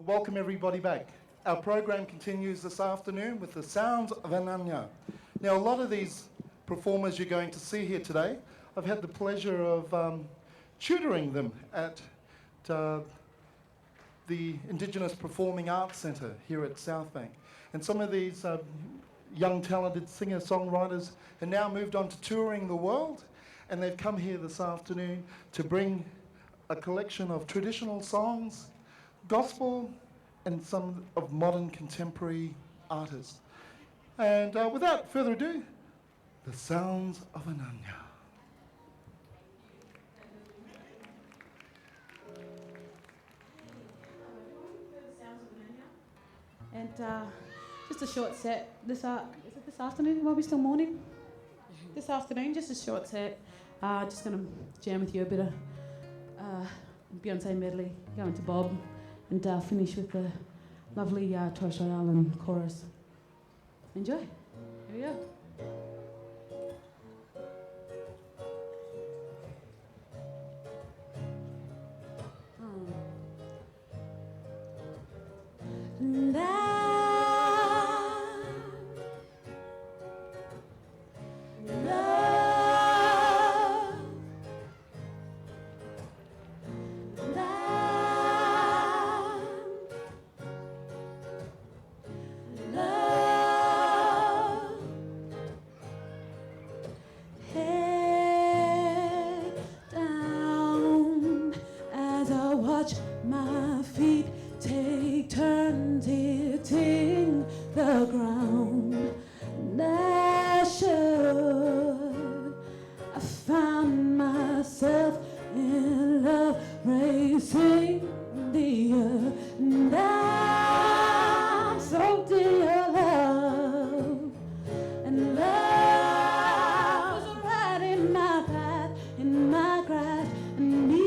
welcome everybody back. Our program continues this afternoon with the Sounds of Ananya. Now, a lot of these performers you're going to see here today, I've had the pleasure of tutoring them at the Indigenous Performing Arts Centre here at Southbank. And some of these young talented singer-songwriters have now moved on to touring the world, and they've come here this afternoon to bring a collection of traditional songs, gospel, and some of modern contemporary artists. And without further ado, the Sounds of Ananya. And just a short set is it this afternoon? Are we still morning? This afternoon, just a short set. Just going to jam with you a bit of Beyonce medley, going to Bob, and finish with the lovely Torres Strait Island chorus. Enjoy. Here we go. My feet take turns hitting the ground. And as should, I found myself in love, racing the earth. And I'm so dear love, and love was right in my path, in my grasp, and me.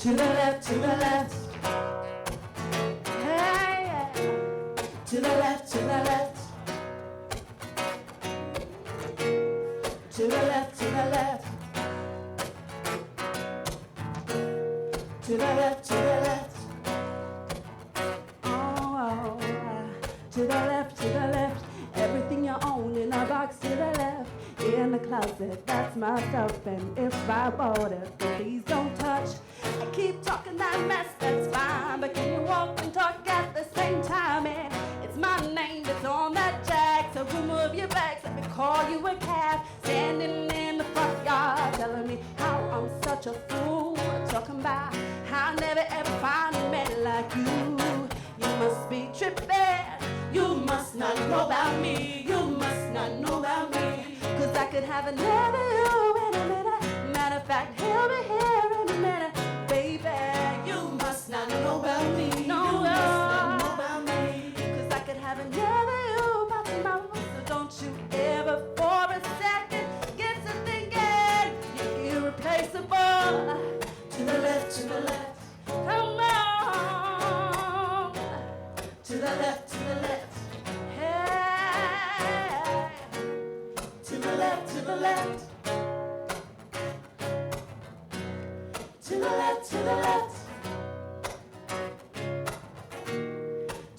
To the left, to the left. said that's my stuff, and if I bought it, please don't touch. I keep talking that mess, that's fine, but can you walk and talk at the same time? And it's my name that's on that jack, so remove your bags, let me call you a cab. Standing in the front yard, telling me how I'm such a fool, talking about how I never ever find a man like you. You must be tripping, you must not know about me, you must not know about me, 'cause I could have another you in a minute. Matter of fact, he'll be here in a minute. Baby, you must not know about me, no, you must not know about me, 'cause I could have another you by tomorrow. So don't you ever for a second get to thinking you're irreplaceable. To the left, to the left, come on. To the left, to the left, hey. To the left, to the left. To the left, to the left.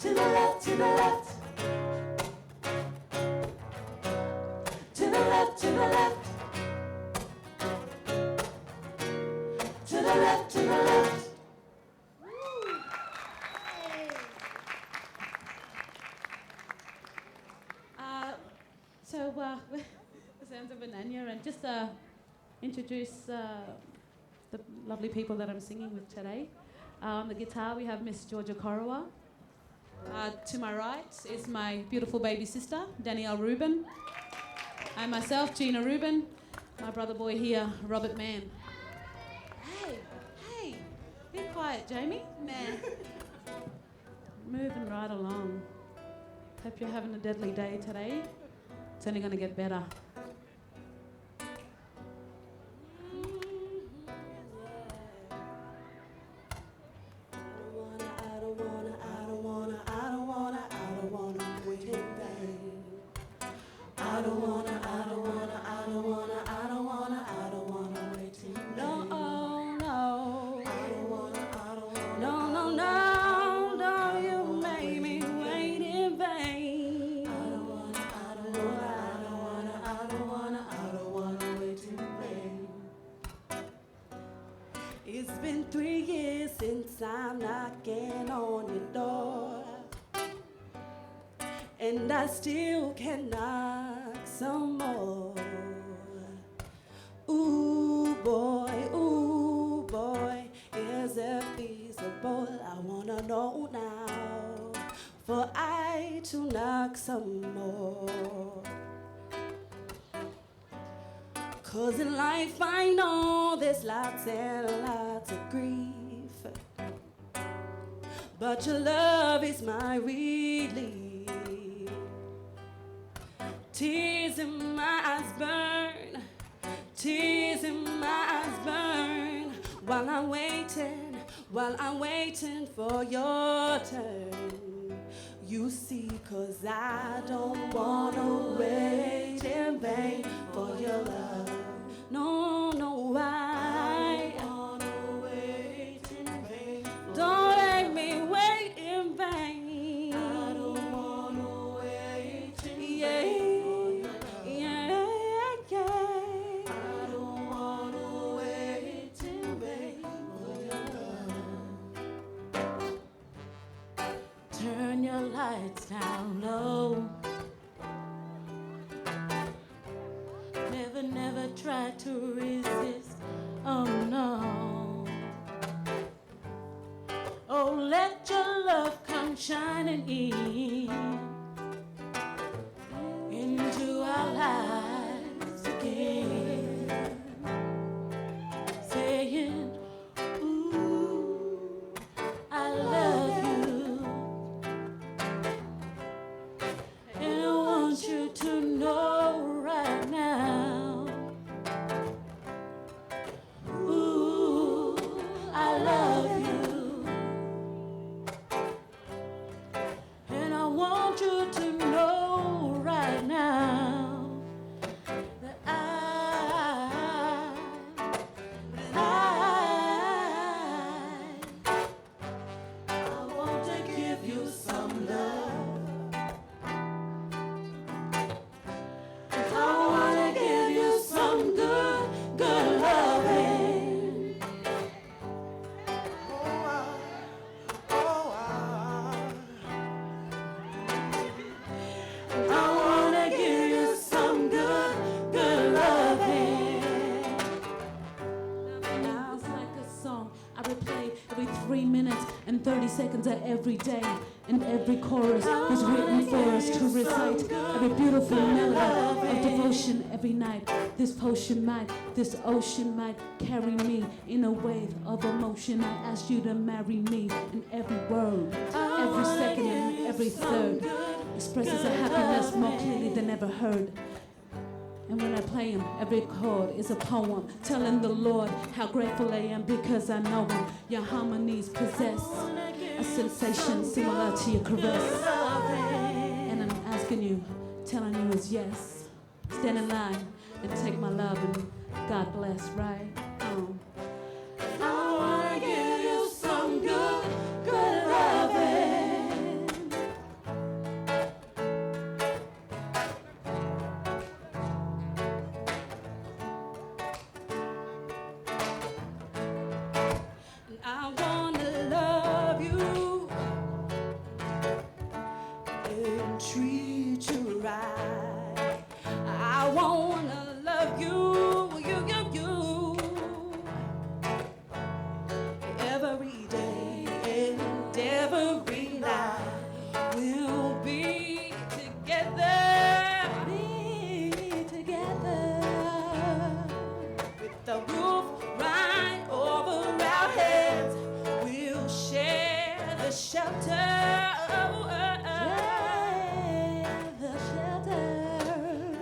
To the left, to the left. To the left, to the left. To the left, to the left. So, the Sounds of Ananya, and just introduce the lovely people that I'm singing with today. On the guitar, we have Miss Georgia Corowa. To my right is my beautiful baby sister, Danielle Reuben. And myself, Gina Reuben. My brother boy here, Robbie Mann. Hey, be quiet, Jamie. Man. Moving right along. Hope you're having a deadly day today. It's only going to get better. It's been 3 years since I'm knocking on your door, and I still can knock some more. Ooh boy, is it feasible? I wanna know now, for I to knock some more. 'Cause in life I know there's lots and lots of grief, but your love is my relief. Tears in my eyes burn, tears in my eyes burn, while I'm waiting for your turn. You see, 'cause I don't wanna wait in vain for your love. No, why? I don't wanna wait in vain. Don't make me wait in vain. I don't wanna wait in vain. Yeah. I don't wanna wait in vain for your love. Turn your lights down low. Never try to resist, oh no. Oh, let your love come shining into our lives again, saying, ooh, I love you, and I want you to know right now. I love you, and I and 30 seconds of every day. And every chorus was written for us to recite every beautiful melody of devotion every night. This potion might, this ocean might carry me in a wave of emotion. I ask you to marry me, and every word, every second and every third expresses a happiness more clearly than ever heard. And when I play him, every chord is a poem telling the Lord how grateful I am because I know him. Your harmonies possess a sensation similar to your caress. And I'm asking you, telling you is yes. Stand in line and take my love and God bless, right? I wanna give you some good, good loving. And I wanna love you and treat you right. I wanna love you. Every day and every night we'll be together, with the roof right over our heads. We'll share the shelter.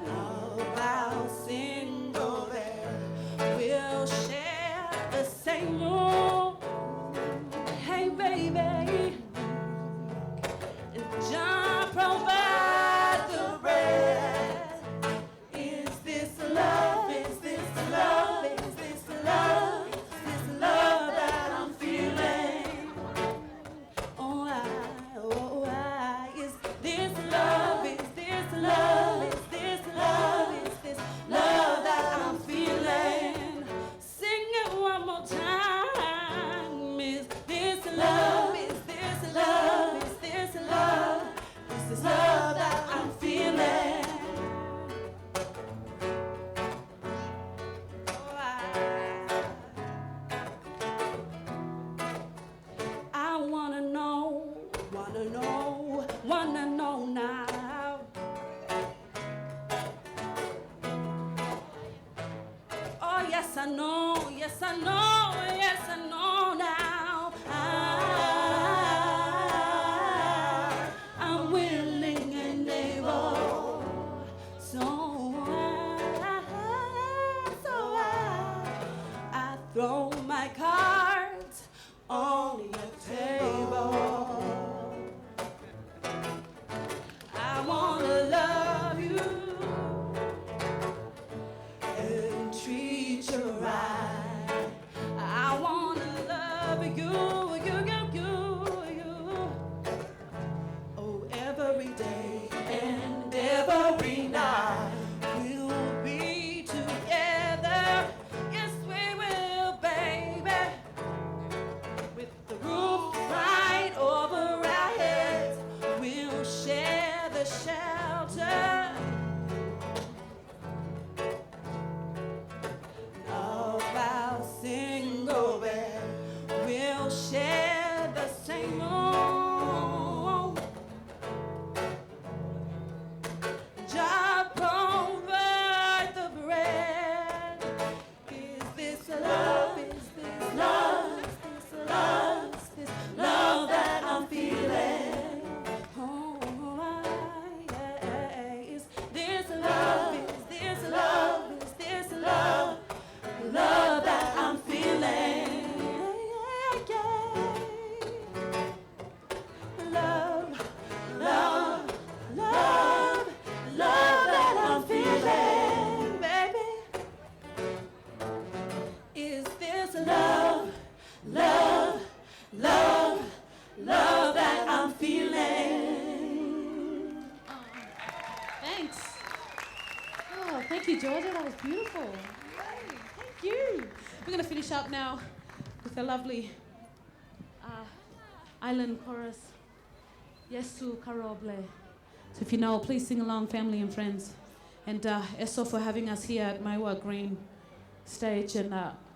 Of our single bed. We'll share the same room. Hey baby, John provide the rest. Is this love? Is this love? Is this love? Is this love that I'm feeling? Oh I, is this love? Is this love? Is this love? Is this love that I'm feeling? Sing it one more time. Is this love? Is this love? Is this love? Is this love that I'm feeling? Oh, I wanna know now. Oh yes I know, yes I know, yes I know now. I'm willing and able, so I throw my cards on your table. I wanna love you and treat you right. I wanna love you. Oh, every day and every night we'll be together. Yes, we will, baby. With the roof right over our heads, we'll share the shelter of our single bed. We'll share the same room. Just provide the bread. Is this love? Is this love? Is this love? Is this love that I'm feeling? Oh, is this love? Is this love? Is this love? Love that I'm feeling. Love, love, love, love that I'm feeling, baby. Is this love, love, love, love that I'm feeling? Thanks. Oh, thank you, Georgia. That was beautiful. Yay, thank you. We're going to finish up now with a lovely island chorus. Yesu Karoble. So if you know, please sing along, family and friends. And Esso for having us here at Maiwa Green stage, and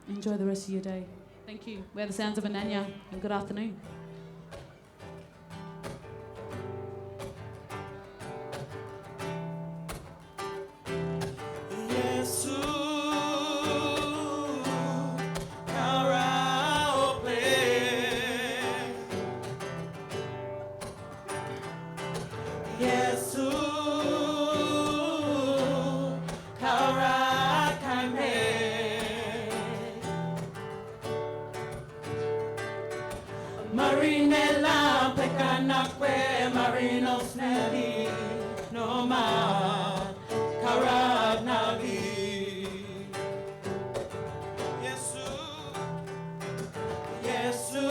enjoy the rest of your day. Thank you. We're the Sounds of Ananya, and good afternoon. Marinela pekanakwe marino snelli no ma karanali. Yesu, Yesu,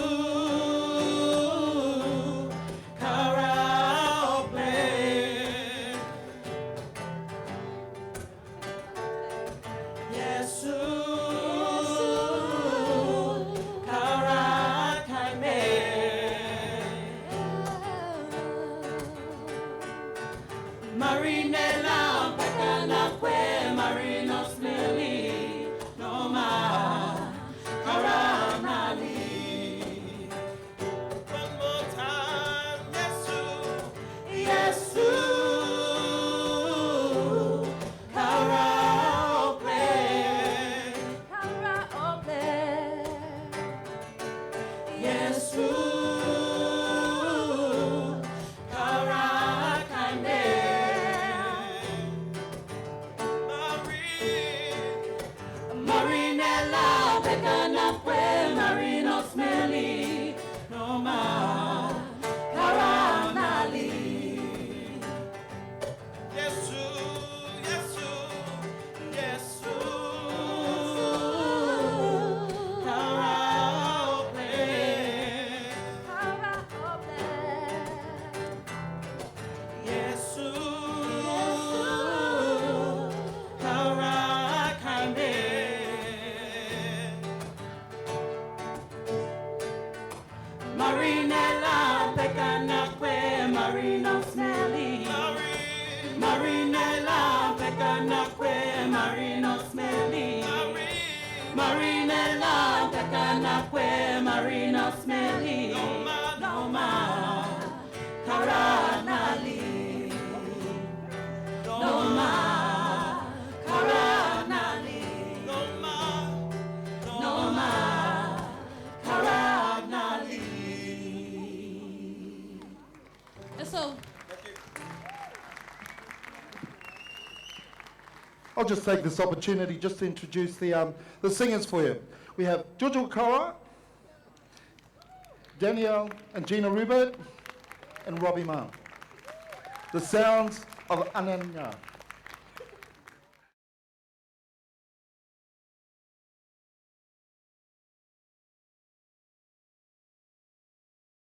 karaople. Yesu, karakame. Marinela pekanakwe marino snelli no ma karanali. One more time, Yesu, Yesu, karaople. Yesu, karakame. Marinela pekanakwe marino smelly no ma karanali. Yesu, Yesu, Yesu, karaople. Yesu, karakame. Marinela pekanakwe marino smelly. Marinela pekanakwe marino smelly. Marinela pekanakwe marino smelly. No ma karanali. No ma karanali. No ma karanali. So, I'll just take this opportunity just to introduce the singers for you. We have Georgia Corowa, Danielle and Gina Reuben, and Robbie Mann. The Sounds of Ananya.